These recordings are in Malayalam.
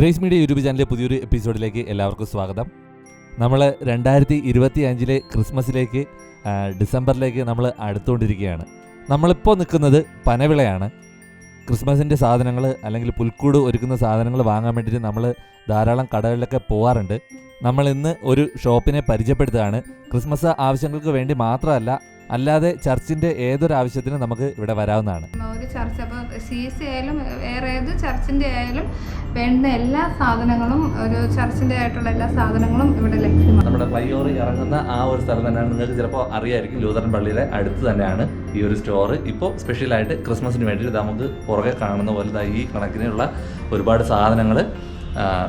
ഗ്രേസ് മീഡിയ യൂട്യൂബ് ചാനലിലെ പുതിയൊരു എപ്പിസോഡിലേക്ക് എല്ലാവർക്കും സ്വാഗതം. നമ്മൾ 2025 ക്രിസ്മസിലേക്ക് ഡിസംബറിലേക്ക് നമ്മൾ അടുത്തുകൊണ്ടിരിക്കുകയാണ്. നമ്മളിപ്പോൾ നിൽക്കുന്നത് പനവിളയാണ്. ക്രിസ്മസിൻ്റെ സാധനങ്ങൾ അല്ലെങ്കിൽ പുൽക്കൂട് ഒരുക്കുന്ന സാധനങ്ങൾ വാങ്ങാൻ വേണ്ടിയിട്ട് നമ്മൾ ധാരാളം കടകളിലൊക്കെ പോകാറുണ്ട്. നമ്മൾ ഇന്ന് ഒരു ഷോപ്പിനെ പരിചയപ്പെടുത്തുകയാണ്. ക്രിസ്മസ് ആവശ്യങ്ങൾക്ക് വേണ്ടി മാത്രമല്ല, അല്ലാതെ ചർച്ചിൻ്റെ ഏതൊരു ആവശ്യത്തിനും നമുക്ക് ഇവിടെ വരാവുന്നതാണ്. ഒരു ചർച്ച് അപ്പോൾ CC ആയാലും വേറെ ഏത് ചർച്ചിൻ്റെ ആയാലും വേണ്ട എല്ലാ സാധനങ്ങളും, ഒരു ചർച്ചിൻ്റെ ആയിട്ടുള്ള എല്ലാ സാധനങ്ങളും ഇവിടെ ലഭ്യമാണ്. നമ്മുടെ ഫ്ലൈ ഓവർ ഇറങ്ങുന്ന ആ ഒരു സ്ഥലം തന്നെയാണ്. നിങ്ങൾക്ക് ചിലപ്പോൾ അറിയായിരിക്കും, ലൂതറൻ പള്ളിയുടെ അടുത്ത് തന്നെയാണ് ഈ ഒരു സ്റ്റോർ. ഇപ്പോൾ സ്പെഷ്യലായിട്ട് ക്രിസ്മസിന് വേണ്ടിയിട്ട് നമുക്ക് പുറകെ കാണുന്ന പോലെ ഈ കണക്കിനുള്ള ഒരുപാട് സാധനങ്ങൾ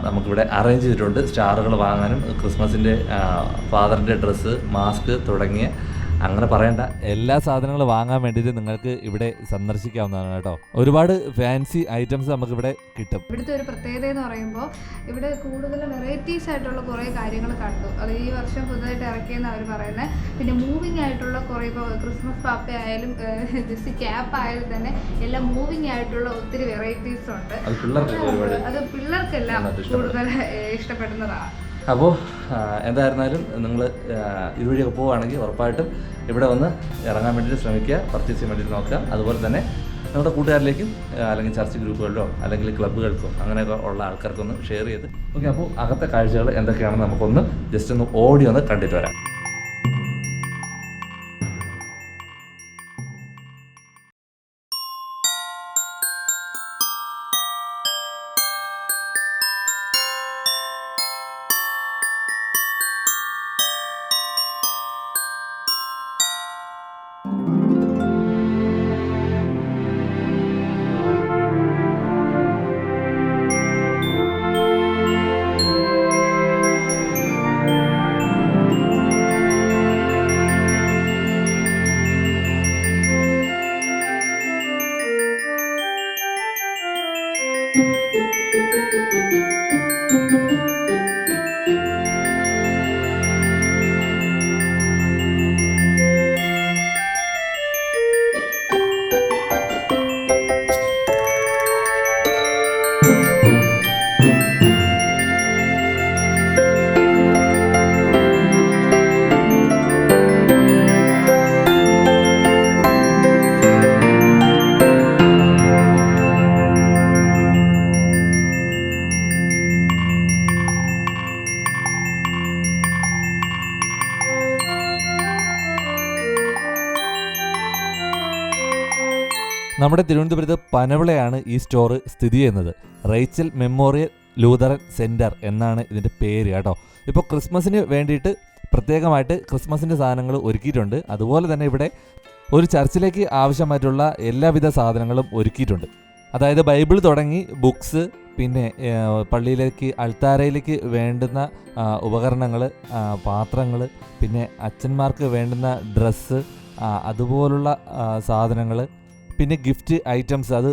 നമുക്കിവിടെ അറേഞ്ച് ചെയ്തിട്ടുണ്ട്. സ്റ്റാറുകൾ വാങ്ങാനും ക്രിസ്മസിൻ്റെ ഫാദറിൻ്റെ ഡ്രസ്സ്, മാസ്ക് തുടങ്ങിയ അങ്ങനെ പറയേണ്ട എല്ലാ സാധനങ്ങളും വാങ്ങാൻ വേണ്ടിയിട്ട് നിങ്ങൾക്ക് ഇവിടെ സന്ദർശിക്കാവുന്നതാണ് കേട്ടോ. ഒരുപാട് ഫാൻസി ഐറ്റംസ് നമുക്കിവിടെ കിട്ടും. ഇവിടുത്തെ ഒരു പ്രത്യേകത എന്ന് പറയുമ്പോൾ ഇവിടെ കൂടുതൽ വെറൈറ്റീസ് ആയിട്ടുള്ള കുറേ കാര്യങ്ങൾ കണ്ടു. അത് ഈ വർഷം പുതുതായിട്ട് ഇറക്കിയെന്ന് അവർ പറയുന്നത്. പിന്നെ മൂവിങ് ആയിട്ടുള്ള കുറേ, ഇപ്പോൾ ക്രിസ്മസ് പാപ്പ ആയാലും ജസ്റ്റ് ക്യാപ്പ് ആയാലും തന്നെ എല്ലാം മൂവിങ് ആയിട്ടുള്ള ഒത്തിരി വെറൈറ്റീസ് ഉണ്ട്. അത് പിള്ളേർക്കെല്ലാം കൂടുതൽ ഇഷ്ടപ്പെടുന്നതാണ്. അപ്പോൾ എന്തായിരുന്നാലും നിങ്ങൾ ഇതുവഴിയൊക്കെ പോവുകയാണെങ്കിൽ ഉറപ്പായിട്ടും ഇവിടെ വന്ന് ഇറങ്ങാൻ വേണ്ടിയിട്ട് ശ്രമിക്കുക, പർച്ചേസ് ചെയ്യാൻ വേണ്ടിയിട്ട് നോക്കുക. അതുപോലെ തന്നെ നിങ്ങളുടെ കൂട്ടുകാരിലേക്കും അല്ലെങ്കിൽ ചർച്ച് ഗ്രൂപ്പുകളിലോ അല്ലെങ്കിൽ ക്ലബ്ബുകൾക്കോ അങ്ങനെയൊക്കെ ഉള്ള ആൾക്കാർക്കൊന്ന് ഷെയർ ചെയ്ത് ഓക്കെ. അപ്പോൾ അകത്തെ കാഴ്ചകൾ എന്തൊക്കെയാണെന്ന് നമുക്കൊന്ന് ജസ്റ്റ് ഒന്ന് ഓടി ഒന്ന് കണ്ടിട്ട് വരാം. നമ്മുടെ തിരുവനന്തപുരത്ത് പനവിളയാണ് ഈ സ്റ്റോർ സ്ഥിതി ചെയ്യുന്നത്. റേച്ചൽ മെമ്മോറിയൽ ലൂതറൻ സെൻറ്റർ എന്നാണ് ഇതിൻ്റെ പേര് കേട്ടോ. ഇപ്പോൾ ക്രിസ്മസിന് വേണ്ടിയിട്ട് പ്രത്യേകമായിട്ട് ക്രിസ്മസിൻ്റെ സാധനങ്ങൾ ഒരുക്കിയിട്ടുണ്ട്. അതുപോലെ തന്നെ ഇവിടെ ഒരു ചർച്ചിലേക്ക് ആവശ്യമായിട്ടുള്ള എല്ലാവിധ സാധനങ്ങളും ഒരുക്കിയിട്ടുണ്ട്. അതായത് ബൈബിൾ തുടങ്ങി ബുക്സ്, പിന്നെ പള്ളിയിലേക്ക് അൾത്താരയിലേക്ക് വേണ്ടുന്ന ഉപകരണങ്ങൾ, പാത്രങ്ങൾ, പിന്നെ അച്ഛന്മാർക്ക് വേണ്ടുന്ന ഡ്രസ്സ്, അതുപോലുള്ള സാധനങ്ങൾ, പിന്നെ ഗിഫ്റ്റ് ഐറ്റംസ്, അത്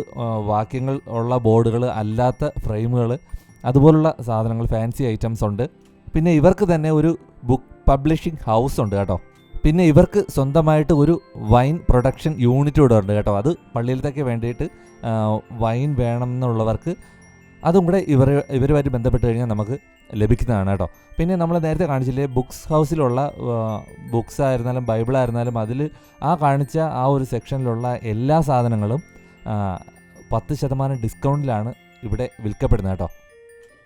വാക്യങ്ങൾ ഉള്ള ബോർഡുകൾ, അല്ലാത്ത ഫ്രെയിമുകൾ, അതുപോലുള്ള സാധനങ്ങൾ, ഫാൻസി ഐറ്റംസ് ഉണ്ട്. പിന്നെ ഇവർക്ക് തന്നെ ഒരു ബുക്ക് പബ്ലിഷിംഗ് ഹൗസ് ഉണ്ട് കേട്ടോ. പിന്നെ ഇവർക്ക് സ്വന്തമായിട്ട് ഒരു വൈൻ പ്രൊഡക്ഷൻ യൂണിറ്റ് കൂടെ ഉണ്ട് കേട്ടോ. അത് പള്ളിയിലത്തേക്ക് വേണ്ടിയിട്ട് വൈൻ വേണം എന്നുള്ളവർക്ക് അതും കൂടെ ഇവരുമായിട്ട് ബന്ധപ്പെട്ട് കഴിഞ്ഞാൽ നമുക്ക് ലഭിക്കുന്നതാണ് കേട്ടോ. പിന്നെ നമ്മൾ നേരത്തെ കാണിച്ചില്ലേ, ബുക്സ് ഹൗസിലുള്ള ബുക്സ് ആയിരുന്നാലും ബൈബിൾ ആയിരുന്നാലും അതിൽ കാണിച്ച ആ ഒരു സെക്ഷനിലുള്ള എല്ലാ സാധനങ്ങളും 10% ഡിസ്കൗണ്ടിലാണ് ഇവിടെ വിൽക്കപ്പെടുന്നത് കേട്ടോ.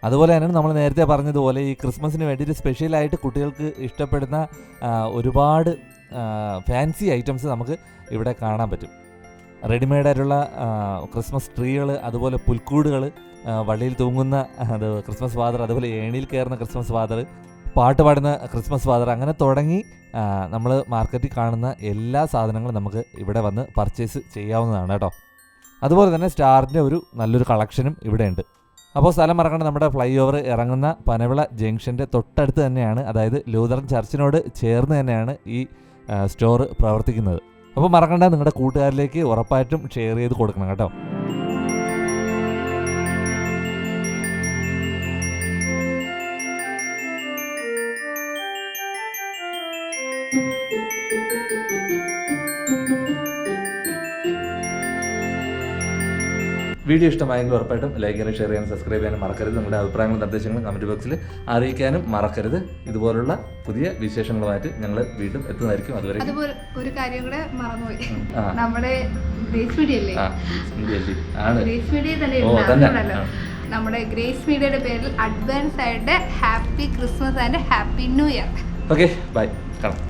അതുപോലെ തന്നെ നമ്മൾ നേരത്തെ പറഞ്ഞതുപോലെ ഈ ക്രിസ്മസിന് വേണ്ടിയിട്ട് സ്പെഷ്യലായിട്ട് കുട്ടികൾക്ക് ഇഷ്ടപ്പെടുന്ന ഒരുപാട് ഫാൻസി ഐറ്റംസ് നമുക്ക് ഇവിടെ കാണാൻ പറ്റും. റെഡിമെയ്ഡായിട്ടുള്ള ക്രിസ്മസ് ട്രീകൾ, അതുപോലെ പുൽക്കൂടുകൾ, വള്ളിയിൽ തൂങ്ങുന്ന അത് ക്രിസ്മസ് ഫാദർ, അതുപോലെ ഏണിയിൽ കയറുന്ന ക്രിസ്മസ് ഫാദർ, പാട്ട് പാടുന്ന ക്രിസ്മസ് ഫാദർ, അങ്ങനെ തുടങ്ങി നമ്മൾ മാർക്കറ്റിൽ കാണുന്ന എല്ലാ സാധനങ്ങളും നമുക്ക് ഇവിടെ വന്ന് പർച്ചേസ് ചെയ്യാവുന്നതാണ് കേട്ടോ. അതുപോലെ തന്നെ സ്റ്റാറിൻ്റെ ഒരു നല്ലൊരു കളക്ഷനും ഇവിടെ ഉണ്ട്. അപ്പോൾ സ്ഥലം മറക്കേണ്ട, നമ്മുടെ ഫ്ലൈ ഓവർ ഇറങ്ങുന്ന പനവിള ജംഗ്ഷൻ്റെ തൊട്ടടുത്ത് തന്നെയാണ്, അതായത് ലൂതറൻ ചർച്ചിനോട് ചേർന്ന് തന്നെയാണ് ഈ സ്റ്റോർ പ്രവർത്തിക്കുന്നത്. അപ്പോൾ മറക്കണ്ട, നിങ്ങളുടെ കൂട്ടുകാരിലേക്ക് ഉറപ്പായിട്ടും ഷെയർ ചെയ്ത് കൊടുക്കണം കേട്ടോ. വീഡിയോ ഇഷ്ടമായെങ്കിൽ ഉറപ്പായിട്ടും ലൈക്ക് ചെയ്യാനും ഷെയർ ചെയ്യാനും സബ്സ്ക്രൈബ് ചെയ്യാനും മറക്കരുത്. നിങ്ങളുടെ അഭിപ്രായങ്ങളും നിർദ്ദേശങ്ങളും കമൻറ്റ് ബോക്സിൽ അറിയിക്കാനും മറക്കരുത്. ഇതുപോലുള്ള പുതിയ വിശേഷങ്ങളുമായിട്ട് ഞങ്ങൾ വീണ്ടും എത്തുന്നതായിരിക്കും. അതുപോലെ ഒരു കാര്യം കൂടെ മറന്നുപോയി, നമ്മുടെ ഗ്രേസ് മീഡിയ അല്ലേ, ഗ്രേസ് മീഡിയ തന്നെ നമ്മുടെ ഗ്രേസ് മീഡിയയുടെ പേരിൽ അഡ്വാൻസ് ആയിട്ട് happy Christmas and happy new year. Okay, bye, കാണാം.